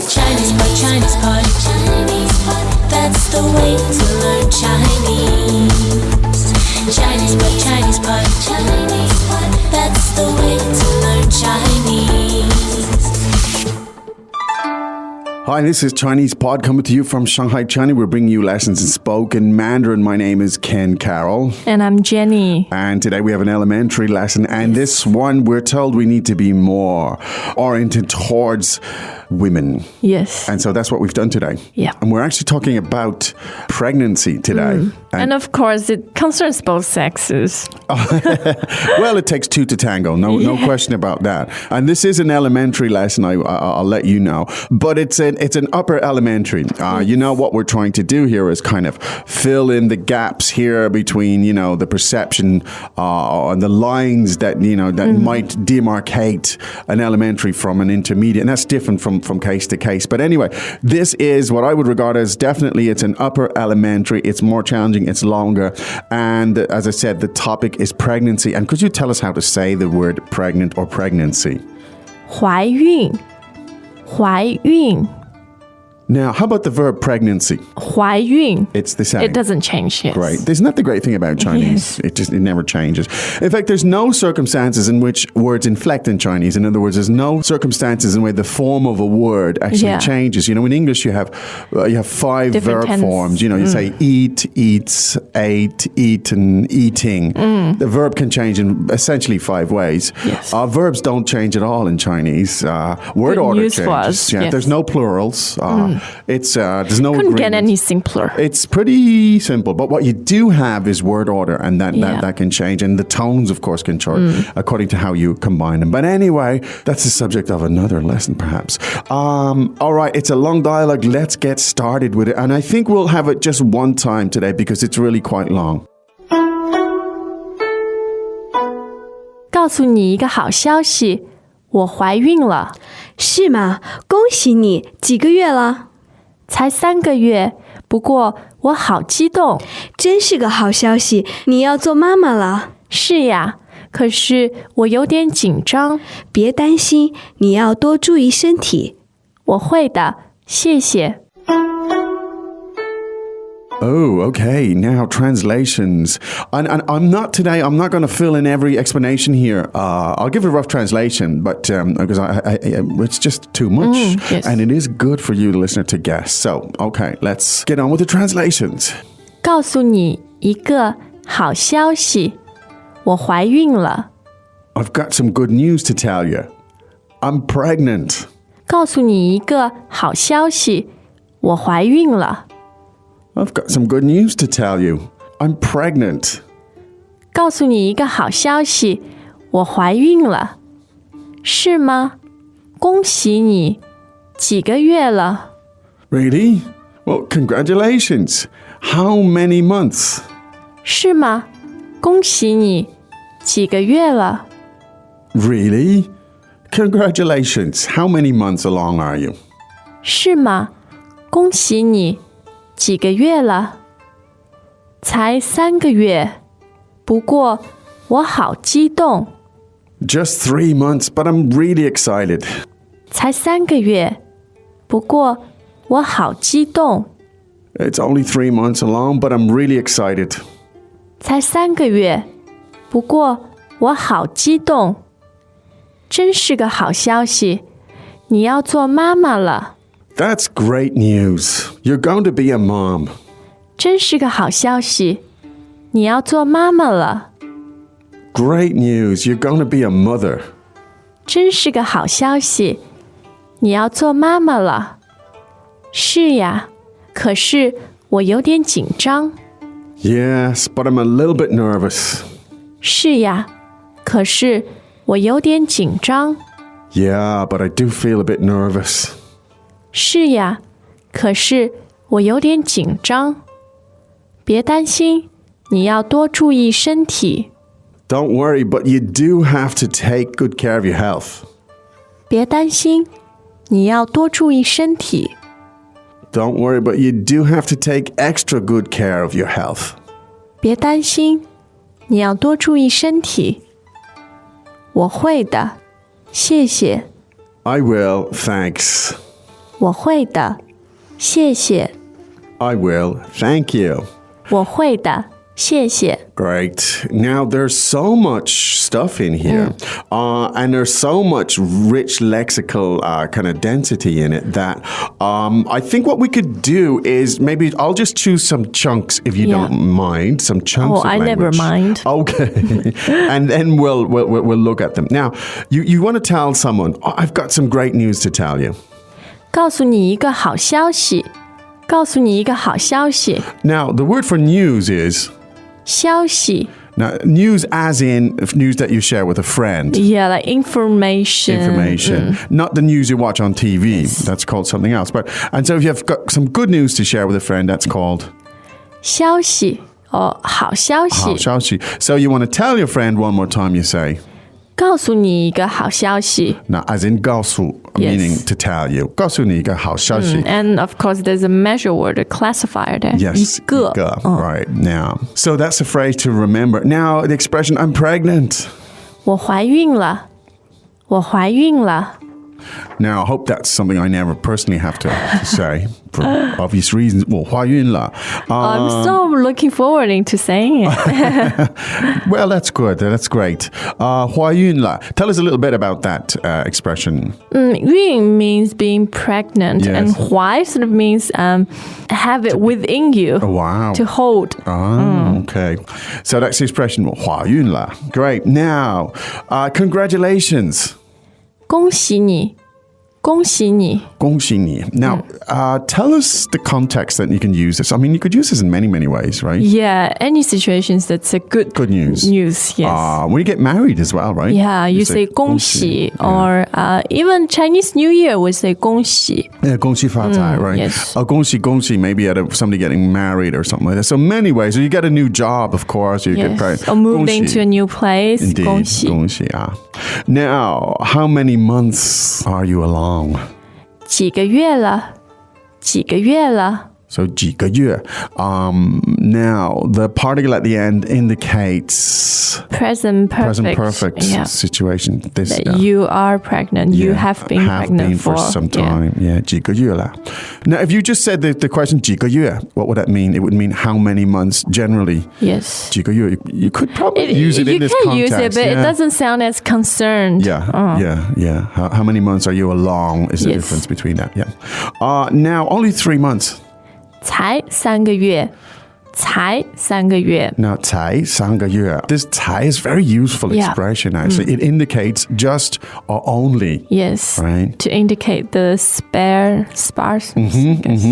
Chinese pot, Chinese pot, Chinese pot. That's the way to learn Chinese. Chinese pot, Chinese pot, Chinese pot. That's the way to learn Chinese. Hi, this is Chinese Pod coming to you from Shanghai, China. We're bringing you lessons in spoken Mandarin. My name is Ken Carroll. And I'm Jenny. And today we have an elementary lesson. And this one, we're told we need to be more oriented towards women. Yes. And so that's what we've done today. Yeah. And we're actually talking about pregnancy today. And of course, it concerns both sexes. Well, it takes two to tango. No question about that. And this is an elementary lesson, I'll let you know. But it's an upper elementary. You know, what we're trying to do here is kind of fill in the gaps here between, you know, the perception and the lines that, you know, that might demarcate an elementary from an intermediate. And that's different from case to case. But anyway, this is what I would regard as definitely it's an upper elementary. It's more challenging. It's longer. And as I said, the topic is pregnancy. And could you tell us how to say the word pregnant or pregnancy? 怀孕 怀孕 Now, how about the verb pregnancy? 怀孕 It's the same. It doesn't change, yes. Right. Isn't that the great thing about Chinese? Yes. It never changes. In fact, there's no circumstances in which words inflect in Chinese. In other words, there's no circumstances in which the form of a word actually changes. You know, in English you have 5 Different verb tense. forms. You know, you say eat, eats, ate, eaten, eating. The verb can change in essentially 5 ways. Yes. Verbs don't change at all in Chinese. Word Good order news for changes. us, Yeah, yes. there's no plurals. It's there's no Couldn't get agreement. any simpler. It's pretty simple, but what you do have is word order, and that can change, and the tones, of course, can change according to how you combine them. But anyway, that's the subject of another lesson, perhaps. All right, it's a long dialogue. Let's get started with it, and I think we'll have it just one time today because it's really quite long. 告诉你一个好消息，我怀孕了，是吗？恭喜你，几个月了？才3个月，不过我好激动。真是个好消息，你要做妈妈了。是呀，可是我有点紧张。别担心，你要多注意身体。我会的，谢谢。Oh, okay. Now translations. And I'm not going to fill in every explanation here. I'll give a rough translation, but because it's just too much. Yes. And it is good for you, the listener, to guess. So, okay, let's get on with the translations. 告诉你一个好消息，我怀孕了。 I've got some good news to tell you. I'm pregnant. 告诉你一个好消息，我怀孕了。 I've got some good news to tell you. I'm pregnant. 告诉你一个好消息，我怀孕了。是吗？恭喜你，几个月了？ Really? Well, congratulations. How many months? 是吗？恭喜你，几个月了？ Really? Congratulations. How many months along are you? 是吗？恭喜你，几个月了？才3个月，不过我好激动。 Just 3 months, but I'm really excited. 才3个月，不过我好激动。 It's only 3 months along, but I'm really excited. 才3个月，不过我好激动。真是个好消息，你要做妈妈了。 That's great news. You're going to be a mom. 真是个好消息，你要做妈妈了。 Great news. You're going to be a mother. 真是个好消息，你要做妈妈了。是呀，可是我有点紧张。 Yes, but I'm a little bit nervous. 是呀，可是我有点紧张。 Yeah, but I do feel a bit nervous. 是呀，可是我有点紧张。别担心，你要多注意身体。 Don't worry, but you do have to take good care of your health. 别担心，你要多注意身体。 Don't worry, but you do have to take extra good care of your health. 别担心，你要多注意身体。我会的，谢谢。 I will, thanks. 我会的，谢谢。 I will. Thank you. 我会的，谢谢。 Great. Now, there's so much stuff in here, and there's so much rich lexical kind of density in it that I think what we could do is maybe I'll just choose some chunks, if you Yeah. don't mind, some chunks of I never language. mind. Okay. And then we'll look at them. Now, you want to tell someone, oh, I've got some great news to tell you. 告诉你一个好消息，告诉你一个好消息， Now, the word for news is... 消息。 Now, news as in news that you share with a friend. Yeah, like information. Not the news you watch on TV. That's called something else. And so if you've got some good news to share with a friend, that's called 消息哦，好消息。好消息. So you want to tell your friend one more time, you say. 告诉你一个好消息。 Now, as in 告诉, Yes. meaning to tell you. 告诉你一个好消息. And of course, there's a measure word, a classifier there. Yes. 一个。 Right. Now, so that's a phrase to remember. Now, the expression, I'm pregnant. 我怀孕了，我怀孕了。 Now, I hope that's something I never personally have to say for obvious reasons. 我怀孕了. I'm so looking forward to saying it. Well, that's good. That's great. 怀孕了. Tell us a little bit about that expression. 孕 means being pregnant, Yes. and 怀 sort of means have it within you, Wow. to hold. Okay. So that's the expression 怀孕了. Great. Now, congratulations. 恭喜你，恭喜你。恭喜你. Now, tell us the context that you can use this. I mean, you could use this in many, many ways, right? Yeah, any situations that's a good news. News, yes. When you get married as well, right? Yeah, you say 恭喜, or even Chinese New Year we say 恭喜. Yeah, 恭喜发财, right? yes. 恭喜恭喜, maybe at somebody getting married or something like that. So many ways. So you get a new job, of course. You get Yes. pregnant. Or moved 恭喜. into a new place. Indeed. 恭喜. 恭喜, Now, how many months are you along? 几个月了，几个月了。 So 几个月. Now, the particle at the end indicates Present perfect Yeah. situation. This That you are pregnant. You have been pregnant for some time. Yeah, 几个月了. Now, if you just said the question 几个月, what would that mean? It would mean how many months generally. Yes. 几个月. You could probably use it you in this can context. use it, but it doesn't sound as concerned. Yeah. How many months are you along is the Yes. difference between that. Yeah. Now, only 3 months. 才3个月，才3个月。 Now, 才3个月. This 才 is a very useful Yeah. expression, actually. It indicates just or only. Yes. Right. To indicate the sparse. I guess.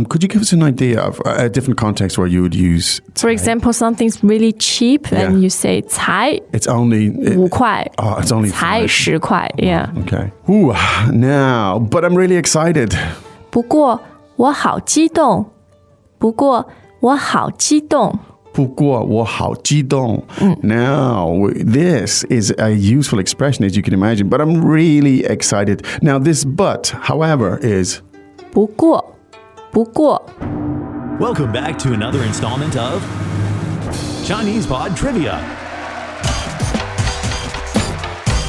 Could you give us an idea of a different context where you would use 才? For example, something's really cheap Yeah. and you say 才 It's only... 5块. it's only 才 5. 10块. Yeah. Okay. Ooh, now, but I'm really excited. 不过我好激动，不过我好激动。不过我好激动. Now, this is a useful expression, as you can imagine, but I'm really excited. Now, this but, however, is... 不过，不过。 Welcome back to another installment of Chinese Pod Trivia.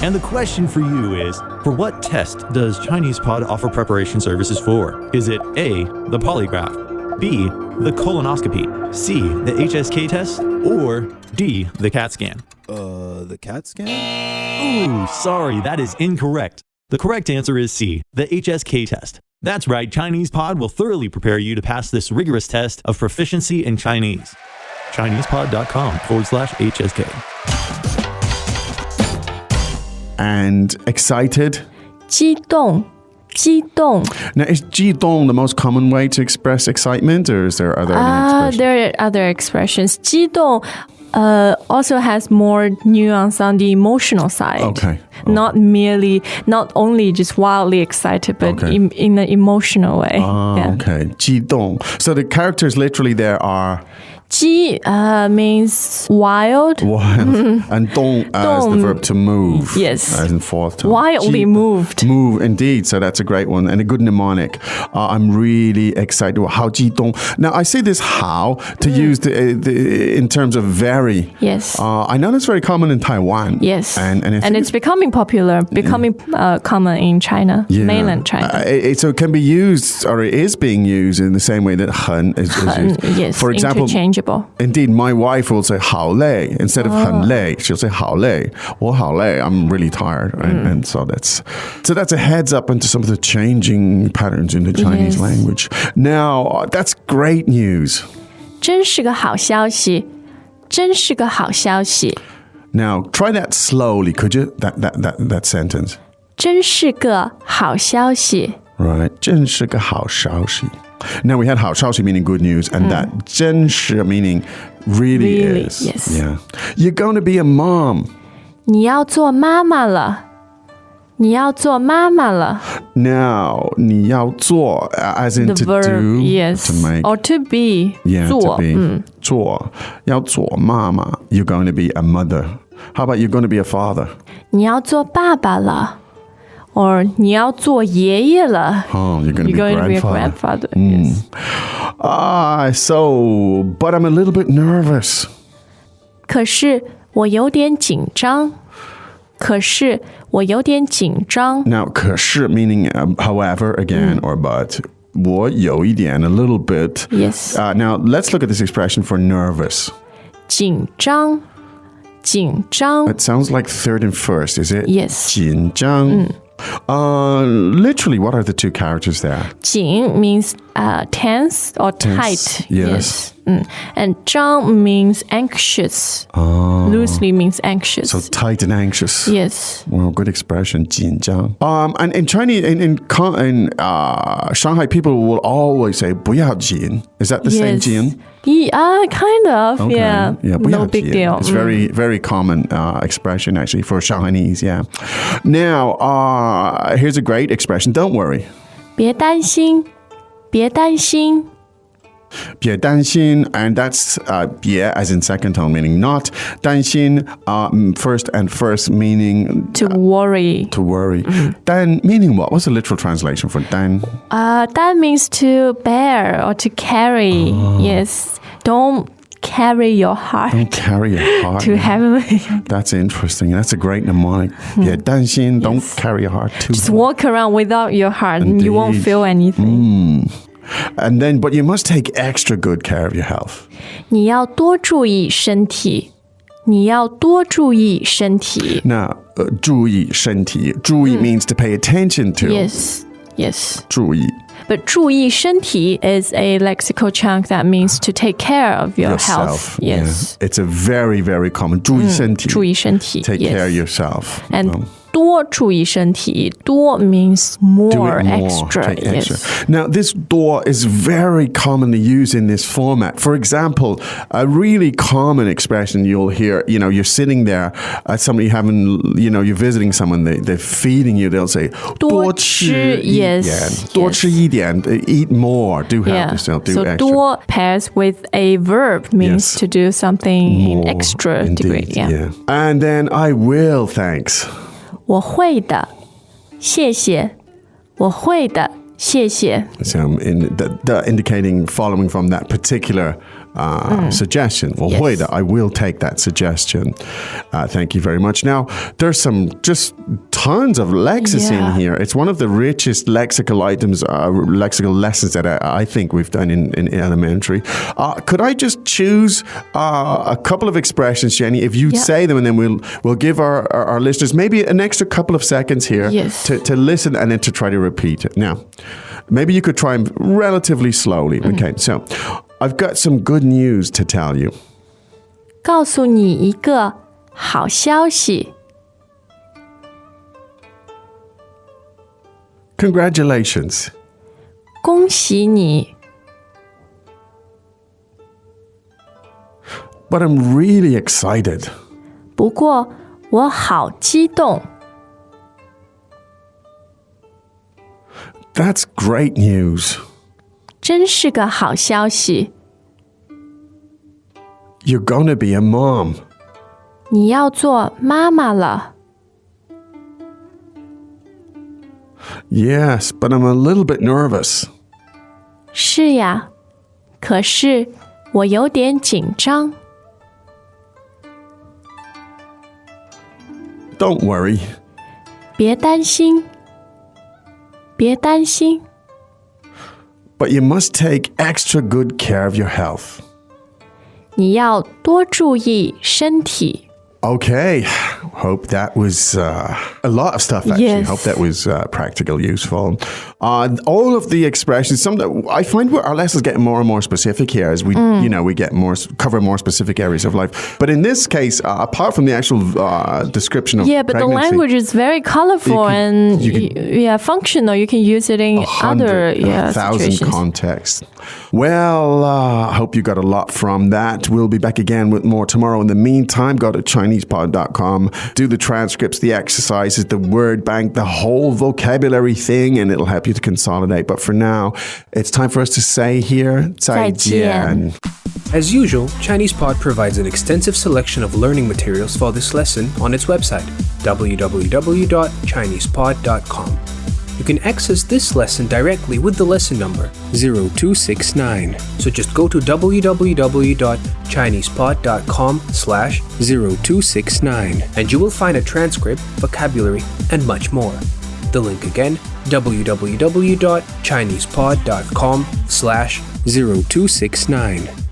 And the question for you is, for what test does Chinese Pod offer preparation services for? Is it A, the polygraph, B, the colonoscopy, C, the HSK test, or D, the CAT scan? The CAT scan? Ooh, sorry, that is incorrect. The correct answer is C, the HSK test. That's right, Chinese Pod will thoroughly prepare you to pass this rigorous test of proficiency in Chinese. ChinesePod.com/HSK. And excited? 激动，激动。 Now, is 激动 the most common way to express excitement, or is there other expressions? There are other expressions. 激动 also has more nuance on the emotional side. Okay. Not only just wildly excited, but Okay. in an emotional way. Yeah. Okay. 激动. So the characters literally there are... 鸡 means wild. Wild. And dong as the verb to move. Yes. As in fourth tone. Wildly Ji- moved. Move, indeed. So that's a great one and a good mnemonic. I'm really excited. 好激动. Now, I say this how to use in terms of very. Yes. I know that's very common in Taiwan. Yes. And I think it's becoming popular, common in China, mainland China. So it can be used, or it is being used in the same way that 很 is used. Yes, For example, interchangeable. indeed, my wife will say 好累 instead of 很累. She'll say 好累. Well, 好累. I'm really tired. And so that's a heads up into some of the changing patterns in the Chinese Yes. language. Now, that's great news. 真是个好消息，真是个好消息， Now, try that slowly, could you? That sentence. 真是个好消息。 Right. 真是个好消息. Now we had 好消息 meaning good news, and that 真是 meaning really is. Yes. Yeah. You're going to be a mom. 你要做妈妈了，你要做妈妈了。 Now, 你要做 as in The to verb, do, yes, to make. or to be. Yeah, 做 to be. 做. 要做妈妈. You're going to be a mother. How about you're going to be a father? 你要做爸爸了，or 你要做爷爷了。 Oh, you're going to You're be going to be a grandfather. grandfather. Yes. But I'm a little bit nervous. 可是我有点紧张。可是我有点紧张。 Now, 可是 meaning however, again, or but. 我有一点 a little bit. Yes. Now, let's look at this expression for nervous. 紧张，紧张。 It sounds like third and first, is it? Yes. 紧张. Literally, what are the two characters there? 紧 means tense or tight. Yes. And 张 means anxious. Loosely means anxious. So tight and anxious. Yes. Well, good expression, 紧张. And in Chinese, in Shanghai, people will always say 不要紧. Is that the same 紧? Kind of. Okay. Yeah. 不要 No big 紧. deal. It's very, very common expression actually for Shanghainese. Yeah. Now, here's a great expression. Don't worry. 别担心，别担心。别担心, and that's 别 as in second tone meaning not. 担心 first and first meaning To worry. to worry. 担 meaning what? What's the literal translation for 担? That means to bear or to carry. Yes. Don't carry your heart Don't carry your heart. too heavily. That's interesting. That's a great mnemonic. 别担心, don't carry your heart too Just heavy. walk around without your heart and you won't Indeed. feel anything. And then, but you must take extra good care of your health. 你要多注意身体，你要多注意身体。 Now, 注意身体. 注意 means to pay attention to. Yes, yes. 注意 But 注意身体 is a lexical chunk that means to take care of your yourself. health. Yes. Yeah. It's a very, very common. 注意身体. 注意身体 Take yes. care of yourself. And 多注意身体，多 means Do more, it more. extra. Take Yes. extra. Now, this 多 is very commonly used in this format. For example, a really common expression you'll hear, you're sitting there at somebody you're visiting someone, they're feeding you, they'll say, 多吃, yes, 多吃一点, eat more, do help Yeah. yourself, do So extra. 多 pairs with a verb means Yes. to do something in More, extra indeed, degree. Yeah. And then I will, thanks. 我会的，谢谢。我会的，谢谢。 So indicating following from that particular suggestion. 我会的, I will take that suggestion. Thank you very much. Now, there's some just tons of lexis Yeah. in here. It's one of the richest lexical items, lexical lessons that I think we've done in elementary. Could I just choose a couple of expressions, Jenny? If you Yeah. say them, and then we'll give our listeners maybe an extra couple of seconds here Yes. to listen and then to try to repeat it. Now, maybe you could try them relatively slowly. Okay, so I've got some good news to tell you. 告诉你一个好消息。 Congratulations. 恭喜你。 But I'm really excited. 不过我好激动。 That's great news. 真是个好消息。You're gonna be a mom. 你要做妈妈了。 Yes, but I'm a little bit nervous. 是呀，可是我有点紧张。 Don't worry. 别担心，别担心。 But you must take extra good care of your health. 你要多注意身体。 Okay, hope that was a lot of stuff, actually. Yes. Hope that was practical, useful. All of the expressions, I find our lessons getting more and more specific here as we, we get cover more specific areas of life. But in this case, apart from the actual description of But pregnancy, the language is very colorful functional. You can use it in other 1,000 situations. contexts. Well, I hope you got a lot from that. We'll be back again with more tomorrow. In the meantime, go to ChinesePod.com, do the transcripts, the exercises, the word bank, the whole vocabulary thing, and it'll help you to consolidate. But for now, it's time for us to say here, 再见. As usual, ChinesePod provides an extensive selection of learning materials for this lesson on its website, www.chinesepod.com. You can access this lesson directly with the lesson number 0269. So just go to www.chinesepod.com/0269 and you will find a transcript, vocabulary, and much more. The link again, www.chinesepod.com/0269.